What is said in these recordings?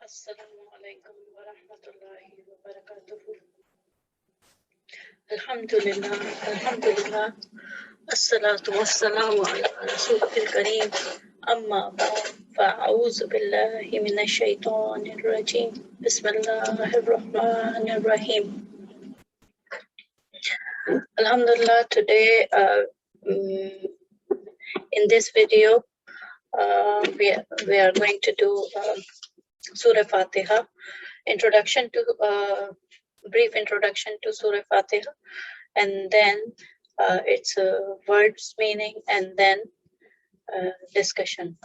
Assalamu alaikum wa rahmatullahi wa barakatuhu. Alhamdulillah. Assalatu wassalamu ala rasulil kareem. Amma ba'd. Fa'auzu billahi minash shaitanir rajim. Bismillahir rahmanir rahim. Alhamdulillah, today in this video we are going to do Surah Fatiha, brief introduction to Surah Fatiha, and then its words meaning, and then discussion,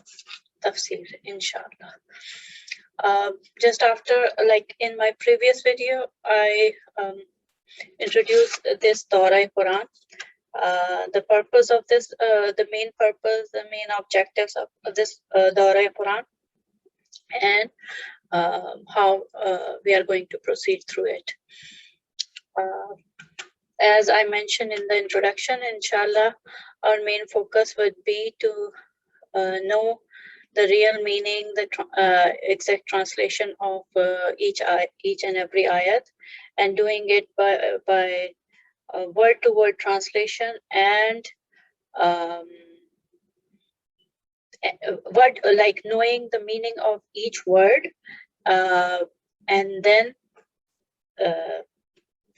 Tafseer, inshallah. Just after, like in my previous video, I introduced this Daura-e Quran. The purpose of this, the main objectives of this Daura-e Quran, and how we are going to proceed through it. As I mentioned in the introduction, inshallah, our main focus would be to know the real meaning, the exact translation of each and every ayat, and doing it by word-to-word translation and like knowing the meaning of each word, and then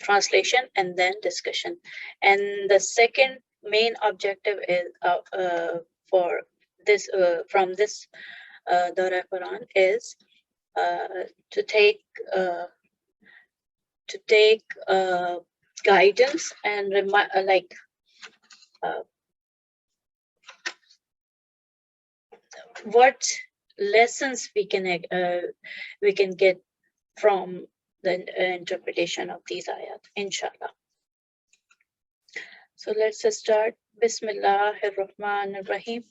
translation, and then discussion. And the second main objective is for this from this Daura-e Quran is to take guidance and what lessons we can get from the interpretation of these ayat, inshallah. So let's start. Bismillahir Rahmanir Rahim.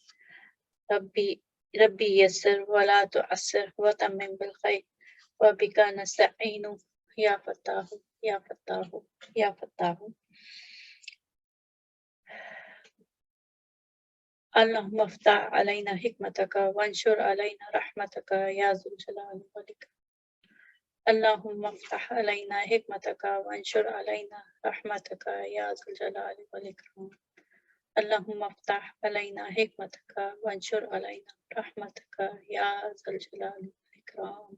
Rabbi yassir wa la tu'assir wa tammim bil khair wa bika nasta'inu ya fattahu ya fattahu ya fattahu. اللهم افتح علينا حكمتك وانشر علينا رحمتك يا ذو الجلال والإكرام. اللهم افتح علينا حكمتك وانشر علينا رحمتك يا ذو الجلال والإكرام. اللهم افتح علينا حكمتك وانشر علينا رحمتك يا ذا الجلال والإكرام.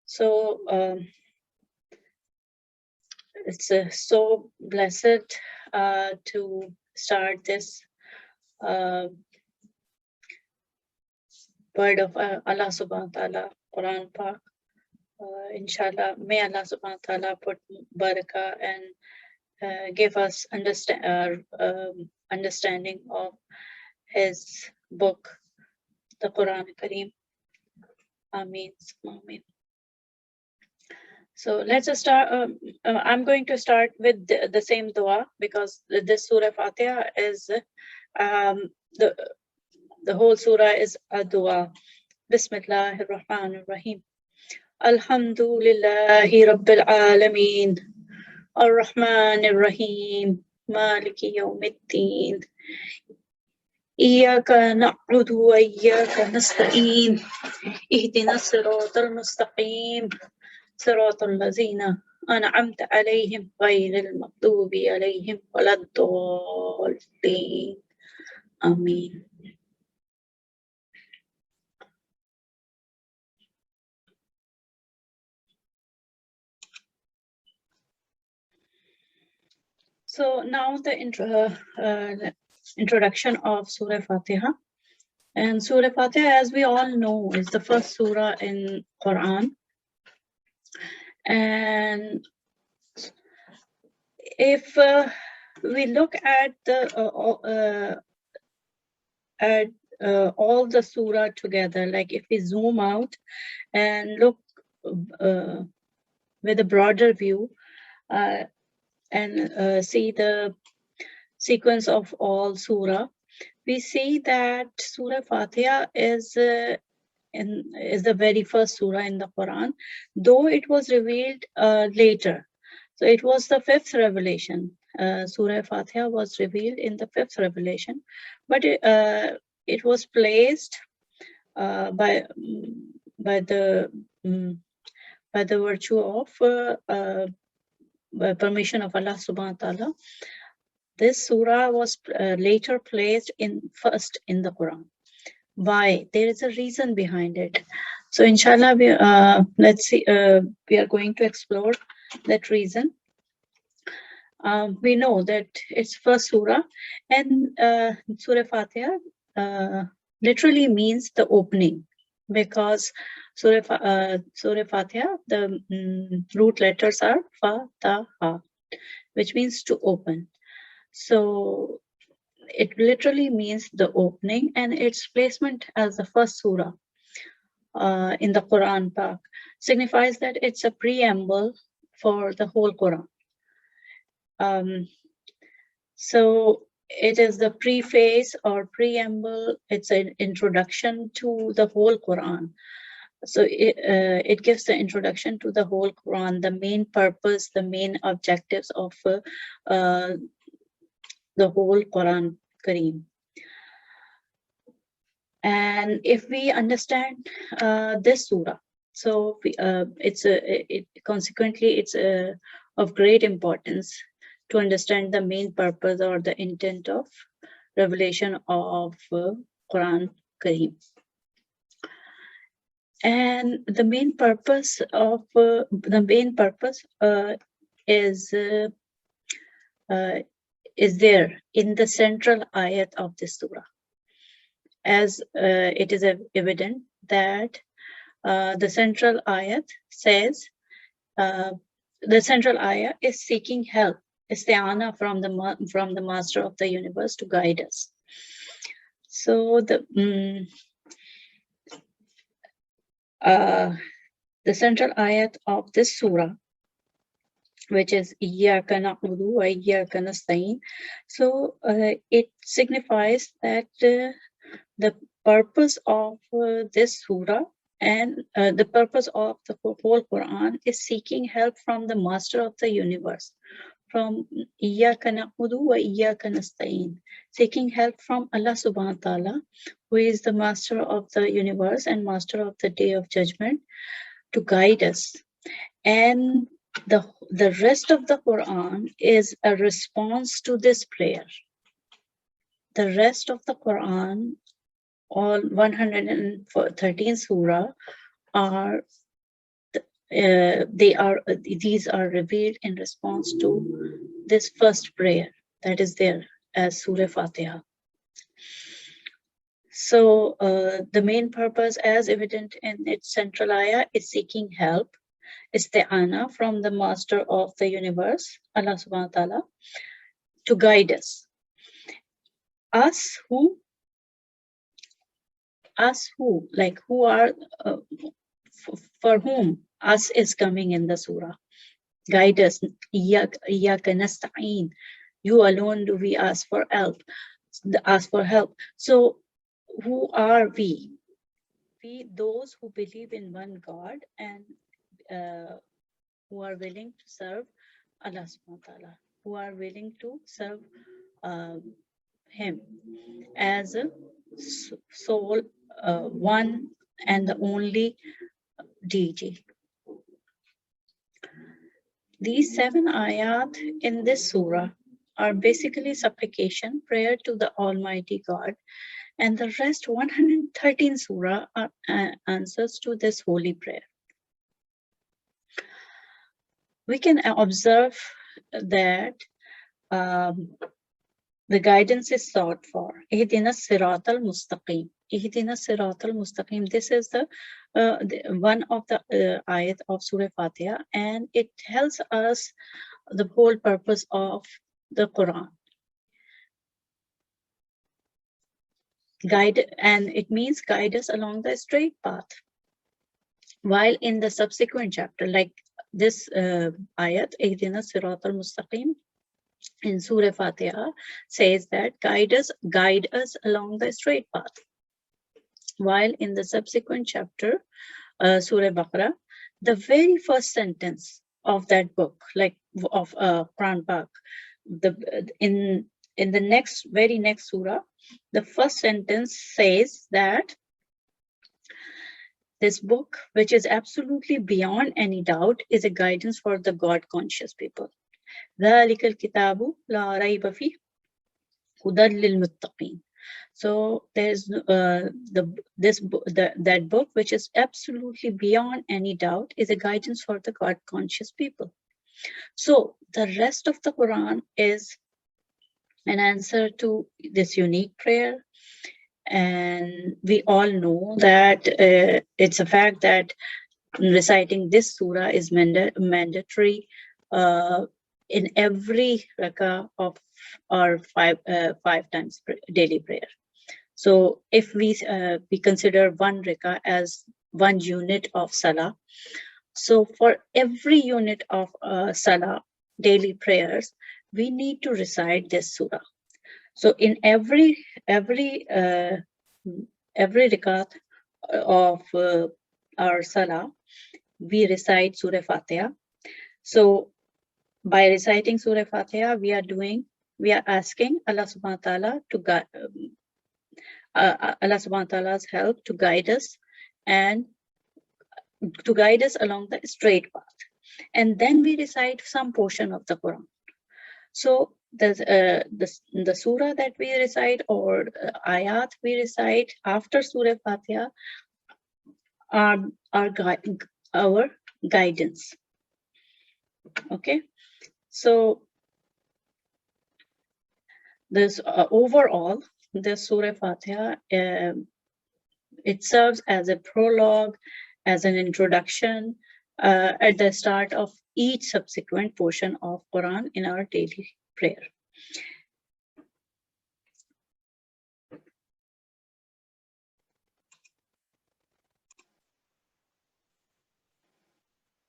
So it's so blessed to start this word of Allah subhanahu wa ta'ala, Quran Pak. Inshallah, may Allah subhanahu wa ta'ala put barakah and give us understanding of his book, the Quranic Kareem. Ameen. Ameen. So let's start. I'm going to start with the same dua, because this Surah Fatiha is the whole surah is a dua. Bismillahir Rahmanir Rahim. Alhamdulillahi Rabbil Alameen. Ar-Rahmanir Rahim. Maliki Yawmiddin. Iyyaka na'budu wa iyyaka nasta'in. Ihdinas siratal mustaqim. صراط الذين أنعمت عليهم غير المغضوب عليهم ولا الضالين. Ameen. So now the introduction of Surah Fatiha. And Surah Fatiha, as we all know, is the first surah in Quran. And if we look at all the surah together, like if we zoom out and look with a broader view and see the sequence of all surah, we see that Surah Fatiha is the very first surah in the Quran, though it was revealed later. So it was the fifth revelation, Surah Fatiha was revealed in the 5th revelation, but it was placed by the virtue of permission of Allah subhanahu wa ta'ala. This surah was later placed first in the Quran. Why? There is a reason behind it. So inshallah, let's see, we are going to explore that reason. We know that it's first surah, and Surah Fatiha literally means the opening, because Surah Fatiha, the root letters are Fataha, which means to open. So it literally means the opening, and its placement as the first surah in the Quran Pak signifies that it's a preamble for the whole Quran. So it is the preface or preamble. It's an introduction to the whole Quran. So it gives the introduction to the whole Quran, the main purpose, the main objectives of the whole Quran Kareem. And if we understand this surah, so consequently it's of great importance to understand the main purpose or the intent of revelation of Quran Kareem. And the main purpose is there in the central ayat of this surah, as it is evident that the central ayat says, the central ayat is seeking help, isti'ana from the master of the universe to guide us. So the central ayat of this surah, which is Iyyaka na'budu wa iyyaka nasta'in, so it signifies that the purpose of this surah and the purpose of the whole Quran is seeking help from the master of the universe, from Iyyaka na'budu wa iyyaka nasta'in, seeking help from Allah subhanahu wa ta'ala, who is the master of the universe and master of the day of judgment, to guide us. And the rest of the Quran is a response to this prayer. The rest of the Quran, all 113 surah, these are revealed in response to this first prayer that is there as Surah Fatiha. So the main purpose, as evident in its central ayah, is seeking help, isti'ana from the master of the universe, Allah subhanahu wa ta'ala, to guide us. Us who, like who are, for whom us is coming in the surah. Guide us, Iyyaka nasta'in. You alone do we ask for help. So who are we? We, those who believe in one God and who are willing to serve Allah subhanahu wa ta'ala, who are willing to serve Him as a sole, one and the only deity. These 7 ayat in this surah are basically supplication, prayer to the Almighty God, and the rest 113 surah are answers to this holy prayer. We can observe that the guidance is sought for. Ihdina siratal mustaqim. Ihdina siratal mustaqim. This is the one of the ayat of Surah Fatiha, and it tells us the whole purpose of the Quran. Guide, and it means guide us along the straight path. While in the subsequent chapter, like this ayat, Ihdina siratal mustaqim, in Surah Fatiha, says that guide us along the straight path. While in the subsequent chapter, Surah Baqarah, the very first sentence of that book, like of Quran Pak, in the very next surah, the first sentence says that this book, which is absolutely beyond any doubt, is a guidance for the God-conscious people. ذَلِكَ الْكِتَابُ لَا رَيْبَ فِيهِ هُدًى لِلْمُتَّقِينَ. So there's that book, which is absolutely beyond any doubt, is a guidance for the God-conscious people. So the rest of the Quran is an answer to this unique prayer. And we all know that it's a fact that reciting this surah is mandatory in every rakah of our five times daily prayer. So if we consider one rakah as one unit of salah, so for every unit of salah, daily prayers, we need to recite this surah. So in every rakat of our salah, we recite Surah Fatiha. So by reciting Surah Fatiha, we are asking Allah subhanahu wa ta'ala to guide Allah subhanahu wa ta'ala's help to guide us and to guide us along the straight path. And then we recite some portion of the Quran. So the surah that we recite or ayat we recite after Surah Fatiha are our guidance. Okay, so this overall, the Surah Fatiha, it serves as a prologue, as an introduction at the start of each subsequent portion of Quran in our daily prayer.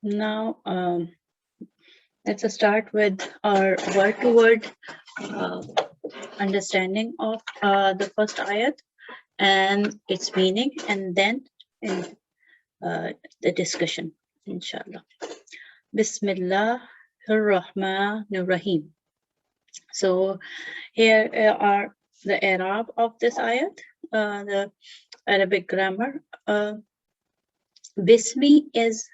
Now, let's start with our word-to-word understanding of the first ayat and its meaning, and then the discussion, inshallah. Bismillahir Rahmanir Rahim. So here are the Arab of this ayat, the Arabic grammar. Bismi is,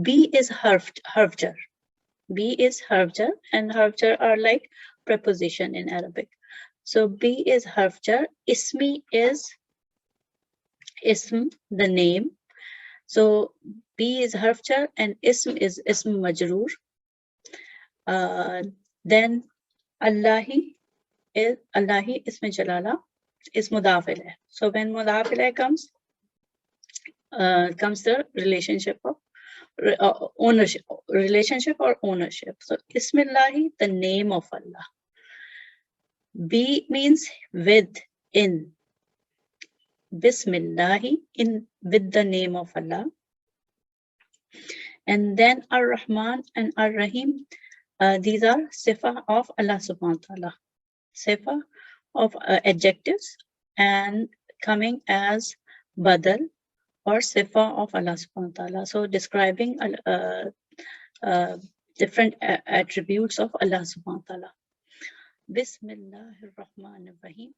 B is harfjar. B is harfjar, and harfjar are like preposition in Arabic. So B is harfjar. Ismi is ism, the name. So B is harfjar and ism is ism majroor. Then Allahi ism jalala is mudaf ilayh. So when mudaf ilayh comes the relationship of ownership. So Bismillahi, the name of Allah. B means with, in. Bismillahi, with the name of Allah. And then Ar-Rahman and Ar-Rahim, these are sifa of Allah subhanahu wa ta'ala. Sifa of adjectives and coming as badal or sifa of Allah subhanahu wa ta'ala. So describing different attributes of Allah subhanahu wa ta'ala. Bismillahir Rahmanir Rahim.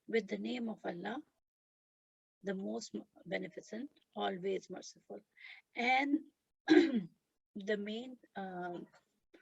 With the name of Allah, the most beneficent, always merciful. And the main